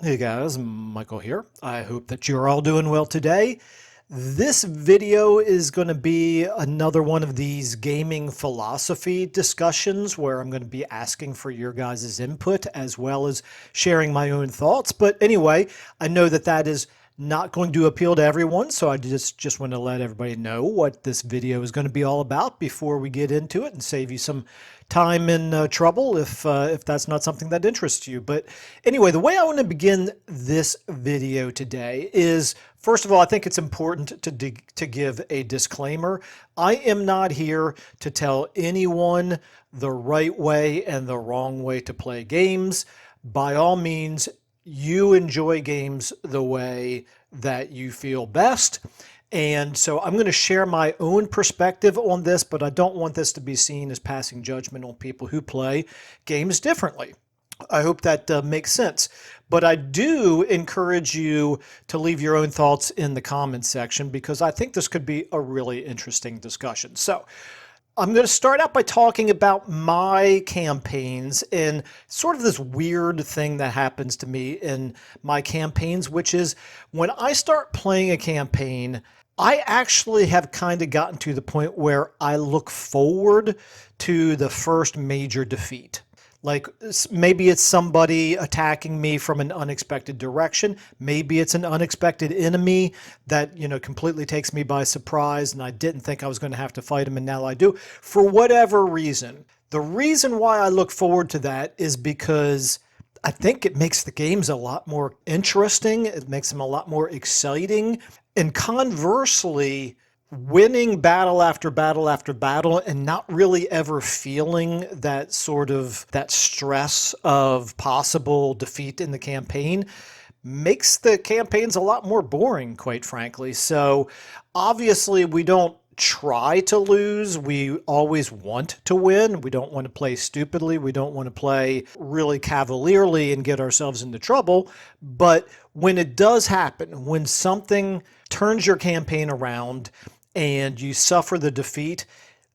Hey guys, Michael here. I hope that you're all doing well today. This video is going to be another one of these gaming philosophy discussions where I'm going to be asking for your guys' input as well as sharing my own thoughts. But anyway, I know that that is not going to appeal to everyone, so I just want to let everybody know what this video is going to be all about before we get into it and save you some time and trouble if that's not something that interests you. But anyway, the way I want to begin this video today is, first of all, I think it's important to give a disclaimer. I am not here to tell anyone the right way and the wrong way to play games. By all means, you enjoy games the way that you feel best. And so I'm going to share my own perspective on this, but I don't want this to be seen as passing judgment on people who play games differently. I hope that makes sense. But I do encourage you to leave your own thoughts in the comments section because I think this could be a really interesting discussion. So I'm going to start out by talking about my campaigns and sort of this weird thing that happens to me in my campaigns, which is when I start playing a campaign, I actually have kind of gotten to the point where I look forward to the first major defeat. Like maybe it's somebody attacking me from an unexpected direction. Maybe it's an unexpected enemy that, completely takes me by surprise and I didn't think I was going to have to fight him and now I do. For whatever reason. The reason why I look forward to that is because I think it makes the games a lot more interesting. It makes them a lot more exciting. And conversely, winning battle after battle after battle and not really ever feeling that that stress of possible defeat in the campaign makes the campaigns a lot more boring, quite frankly. So obviously we don't try to lose. We always want to win. We don't want to play stupidly. We don't want to play really cavalierly and get ourselves into trouble. But when it does happen, when something turns your campaign around and you suffer the defeat,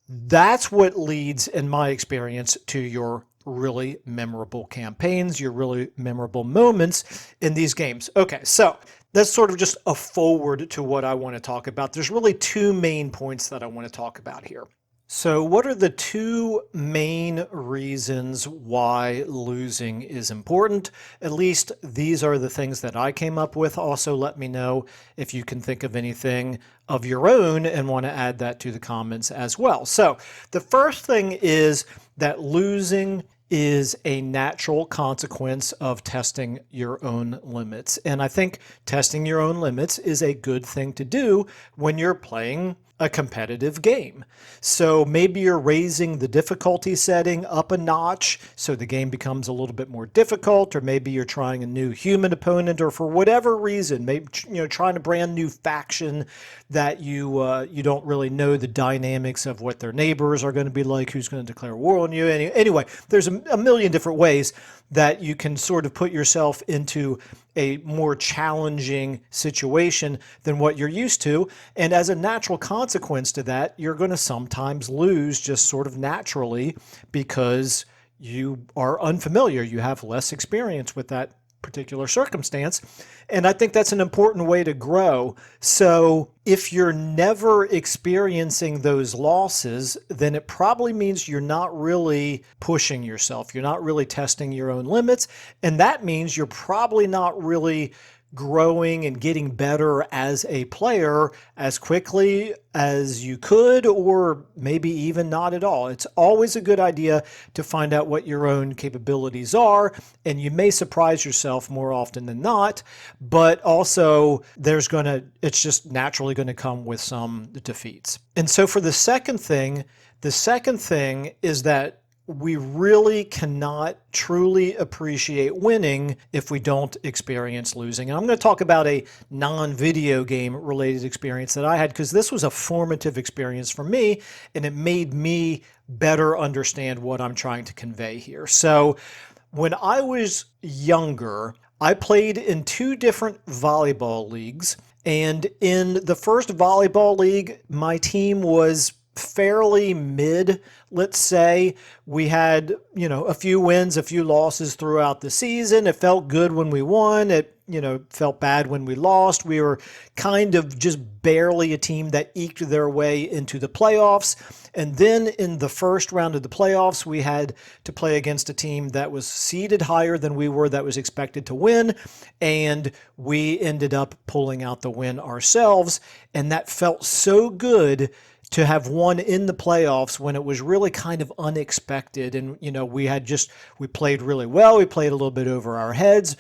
that's what leads, in my experience, to your really memorable campaigns, your really memorable moments in these games. Okay, so that's sort of just a forward to what I want to talk about. There's really two main points that I want to talk about here. So what are the two main reasons why losing is important? At least these are the things that I came up with. Also, let me know if you can think of anything of your own and want to add that to the comments as well. So the first thing is that losing is a natural consequence of testing your own limits. And I think testing your own limits is a good thing to do when you're playing a competitive game. So maybe you're raising the difficulty setting up a notch so the game becomes a little bit more difficult, or maybe you're trying a new human opponent, or for whatever reason, maybe trying a brand new faction that you don't really know the dynamics of what their neighbors are going to be like, who's going to declare war on you. Anyway, there's a million different ways that you can sort of put yourself into a more challenging situation than what you're used to. And as a natural consequence to that, you're going to sometimes lose just sort of naturally because you are unfamiliar. You have less experience with that particular circumstance. And I think that's an important way to grow. So if you're never experiencing those losses, then it probably means you're not really pushing yourself. You're not really testing your own limits. And that means you're probably not really growing and getting better as a player as quickly as you could, or maybe even not at all. It's always a good idea to find out what your own capabilities are, and you may surprise yourself more often than not, but also it's just naturally going to come with some defeats. And so for the second thing is that we really cannot truly appreciate winning if we don't experience losing. And I'm going to talk about a non-video game related experience that I had, because this was a formative experience for me and it made me better understand what I'm trying to convey here. So when I was younger, I played in two different volleyball leagues. And in the first volleyball league, my team was fairly mid, let's say. We had, a few wins, a few losses throughout the season. It felt good when we won. It, felt bad when we lost. We were kind of just barely a team that eked their way into the playoffs. And then in the first round of the playoffs, we had to play against a team that was seeded higher than we were, that was expected to win. And we ended up pulling out the win ourselves. And that felt so good to have won in the playoffs when it was really kind of unexpected. And, we played really well. We played a little bit over our heads.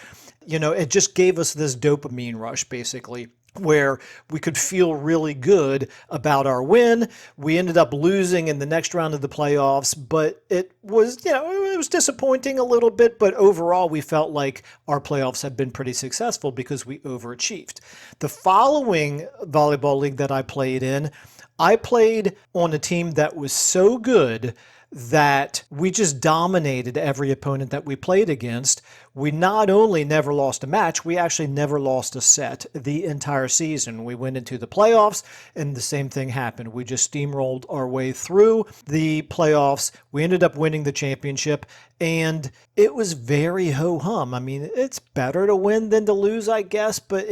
It just gave us this dopamine rush, basically, where we could feel really good about our win. We ended up losing in the next round of the playoffs, but it was, it was disappointing a little bit, but overall we felt like our playoffs had been pretty successful because we overachieved. The following volleyball league that I played in, I played on a team that was so good that we just dominated every opponent that we played against. We not only never lost a match, we actually never lost a set the entire season. We went into the playoffs and the same thing happened. We just steamrolled our way through the playoffs. We ended up winning the championship and it was very ho-hum. I mean, it's better to win than to lose, I guess, but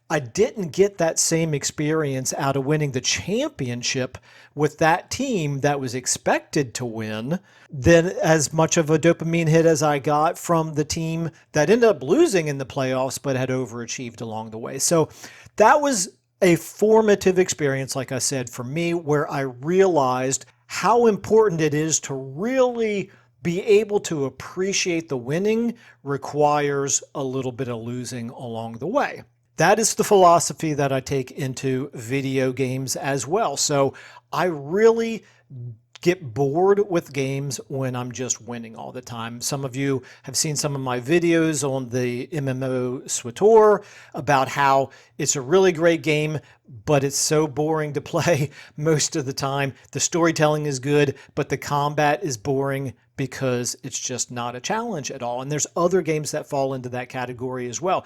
I didn't get that same experience out of winning the championship with that team that was expected to win than as much of a dopamine hit as I got from the team that ended up losing in the playoffs but had overachieved along the way. So that was a formative experience, like I said, for me, where I realized how important it is to really be able to appreciate the winning requires a little bit of losing along the way. That is the philosophy that I take into video games as well. So I really get bored with games when I'm just winning all the time. Some of you have seen some of my videos on the MMO SWTOR about how it's a really great game, but it's so boring to play most of the time. The storytelling is good, but the combat is boring because it's just not a challenge at all. And there's other games that fall into that category as well.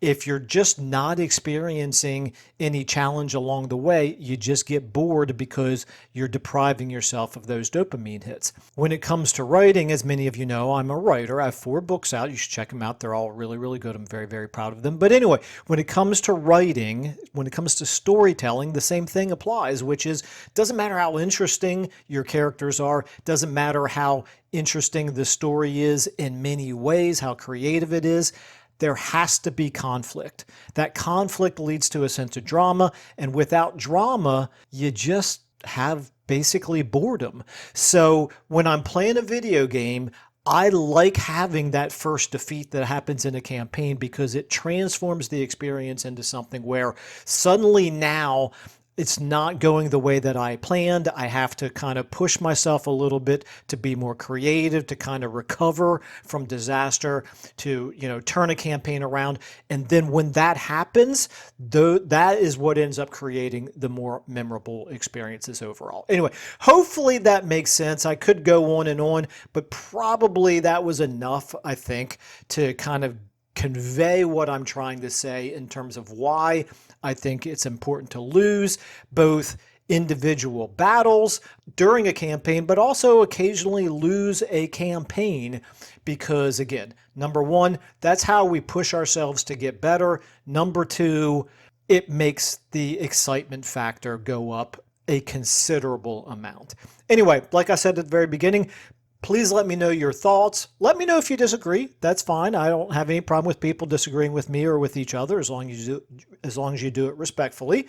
If you're just not experiencing any challenge along the way, you just get bored because you're depriving yourself of those dopamine hits. When it comes to writing, as many of you know, I'm a writer. I have 4 books out. You should check them out. They're all really, really good. I'm very, very proud of them. But anyway, when it comes to writing, when it comes to storytelling, the same thing applies, which is, doesn't matter how interesting your characters are, doesn't matter how interesting the story is in many ways, how creative it is, there has to be conflict. That conflict leads to a sense of drama, and without drama, you just have basically boredom. So when I'm playing a video game, I like having that first defeat that happens in a campaign because it transforms the experience into something where suddenly now it's not going the way that I planned. I have to kind of push myself a little bit to be more creative, to kind of recover from disaster, to, turn a campaign around. And then when that happens, that is what ends up creating the more memorable experiences overall. Anyway, hopefully that makes sense. I could go on, but probably that was enough, I think, to kind of convey what I'm trying to say in terms of why I think it's important to lose both individual battles during a campaign, but also occasionally lose a campaign because, again, number one, that's how we push ourselves to get better. Number two, it makes the excitement factor go up a considerable amount. Anyway, like I said at the very beginning, please let me know your thoughts. Let me know if you disagree. That's fine. I don't have any problem with people disagreeing with me or with each other as long as you do it respectfully.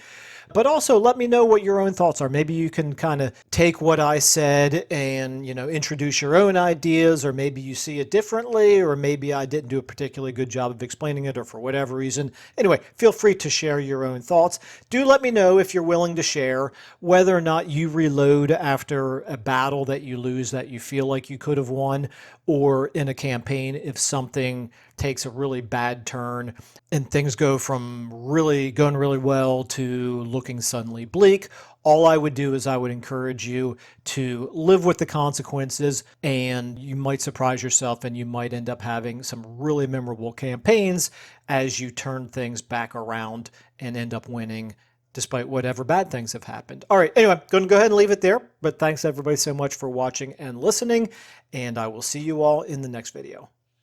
But also let me know what your own thoughts are. Maybe you can kind of take what I said and, introduce your own ideas, or maybe you see it differently, or maybe I didn't do a particularly good job of explaining it, or for whatever reason. Anyway, feel free to share your own thoughts. Do let me know if you're willing to share whether or not you reload after a battle that you lose that you feel like you could have won, or in a campaign if something takes a really bad turn and things go from going really well to looking suddenly bleak. All I would do is I would encourage you to live with the consequences, and you might surprise yourself and you might end up having some really memorable campaigns as you turn things back around and end up winning despite whatever bad things have happened. All right, anyway, going to go ahead and leave it there. But thanks everybody so much for watching and listening, and I will see you all in the next video.